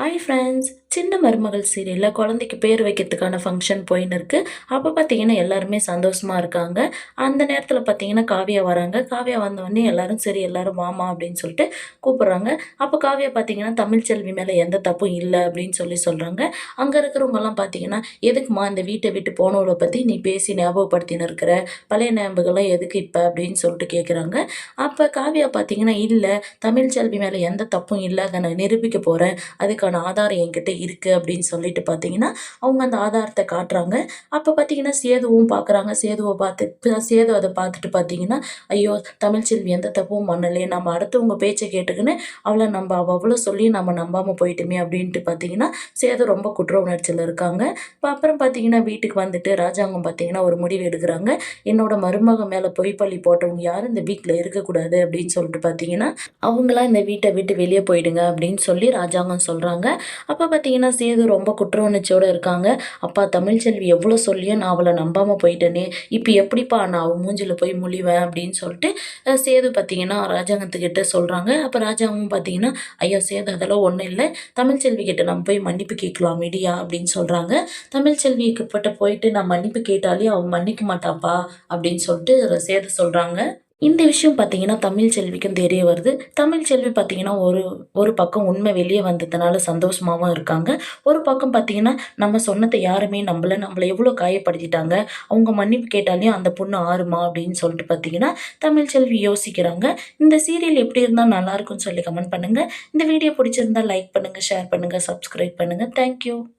Hi friends. சின்ன மருமகள் சீரியலில் குழந்தைக்கு பேர் வைக்கிறதுக்கான ஃபங்க்ஷன் போயின்னு இருக்கு. அப்போ பார்த்தீங்கன்னா எல்லாருமே சந்தோஷமா இருக்காங்க. அந்த நேரத்தில் பார்த்தீங்கன்னா காவியா வராங்க. காவியா வந்தோடனே எல்லாரும் சரி எல்லாரும் வாமா அப்படின்னு சொல்லிட்டு கூப்பிடுறாங்க. அப்போ காவியா பார்த்தீங்கன்னா தமிழ்ச்செல்வி மேலே எந்த தப்பும் இல்லை அப்படின்னு சொல்கிறாங்க. அங்கே இருக்கிறவங்கலாம் பார்த்தீங்கன்னா எதுக்குமா இந்த வீட்டை விட்டு போனவளை பற்றி நீ பேசி ஞாபகப்படுத்தின்னு இருக்கிற, பழைய ஞாபகம்லாம் எதுக்கு இப்போ அப்படின்னு சொல்லிட்டு கேட்குறாங்க. அப்போ காவியா பார்த்தீங்கன்னா இல்லை, தமிழ்ச்செல்வி மேலே எந்த தப்பும் இல்லை, அதை நான் நிரூபிக்க போகிறேன், அதுக்கான ஆதாரம் என்கிட்ட இருக்கு அப்படின்னு சொல்லிட்டு பார்த்தீங்கன்னா, அவங்க அந்த ஆதாரத்த காட்டுறாங்க. அப்ப பார்த்தீங்கன்னா, சேதுவும் பார்க்குறாங்க. சேது அத பார்த்துட்டு பார்த்தீங்கன்னா, ஐயோ! தமிழ்ச்செல்வி எந்த தப்பும் பண்ணலையே. நம்ம அடுத்தவங்க பேச்ச கேட்டுக்கின்னு அவ அவ்வளோ சொல்லியும் நம்ம நம்பாம போயிட்டோமே அப்படின்ட்டு பார்த்தீங்கன்னா, சேது ரொம்ப குற்ற உணர்ச்சியில இருக்காங்க. அப்புறம் பார்த்தீங்கன்னா, வீட்டுக்கு வந்துட்டு ராஜாங்கம் பார்த்தீங்கன்னா, ஒரு முடிவு எடுக்குறாங்க. என்னோட மருமக மேல பொய் பழி போட்டவங்க யாரும் இந்த வீட்ல இருக்கக்கூடாது அப்படின்னு சொல்லிட்டு பார்த்தீங்கன்னா, அவங்கலாம் இந்த வீட்ட விட்டு வெளிய போயிடுங்க அப்படின்னு சொல்லி ராஜாங்கம் சொல்றாங்க. அப்ப பார்த்தீங்கன்னா, சேது ரொம்ப குற்ற உணர்ச்சியோட இருக்காங்க. அப்பா தமிழ்ச்செல்வி எவ்வளோ சொல்லியும் நான் அவள நம்பாம போயிட்டேனே! இப்ப எப்படிப்பா நான் அவ மூஞ்சில போய் முழிவேன் அப்படின்னு சொல்லிட்டு சேது பார்த்தீங்கன்னா, ராஜாங்கத்துக்கிட்ட சொல்றாங்க. அப்ப ராஜாங்கமும் பார்த்தீங்கன்னா, ஐயா சேது அதெல்லாம் ஒண்ணும் இல்ல. தமிழ்ச்செல்வி கிட்ட நம்ம போய் மன்னிப்பு கேட்கலாம் விடுயா அப்படின்னு சொல்றாங்க. தமிழ்ச்செல்வி கிட்ட போயிட்டு நான் மன்னிப்பு கேட்டாலே அவ மன்னிக்க மாட்டாப்பா அப்படின்னு சொல்லிட்டு சேது சொல்றாங்க. இந்த விஷயம் பார்த்தீங்கன்னா, தமிழ்ச்செல்விக்கும் தெரிய வருது. தமிழ்ச்செல்வி பார்த்தீங்கன்னா, ஒரு ஒரு பக்கம் உண்மை வெளிய வந்ததுனால சந்தோஷமாவும் இருக்காங்க. ஒரு பக்கம் பார்த்தீங்கன்னா, நம்ம சொன்னத யாருமே நம்பல. நம்மள எவ்வளோ காயப்படுத்திட்டாங்க. அவங்க மன்னிப்பு கேட்டாலே அந்த பொண்ணு ஆறுமா அப்படின்னு சொல்லிட்டு பார்த்தீங்கன்னா, தமிழ்ச்செல்வி யோசிக்கிறாங்க. இந்த சீரியல் எப்படி இருந்தா நல்லாயிருக்கும்னு சொல்லி கமெண்ட் பண்ணுங்க. இந்த வீடியோ பிடிச்சிருந்தா லைக் பண்ணுங்க, ஷேர் பண்ணுங்க, சப்ஸ்கிரைப் பண்ணுங்க. Thank you.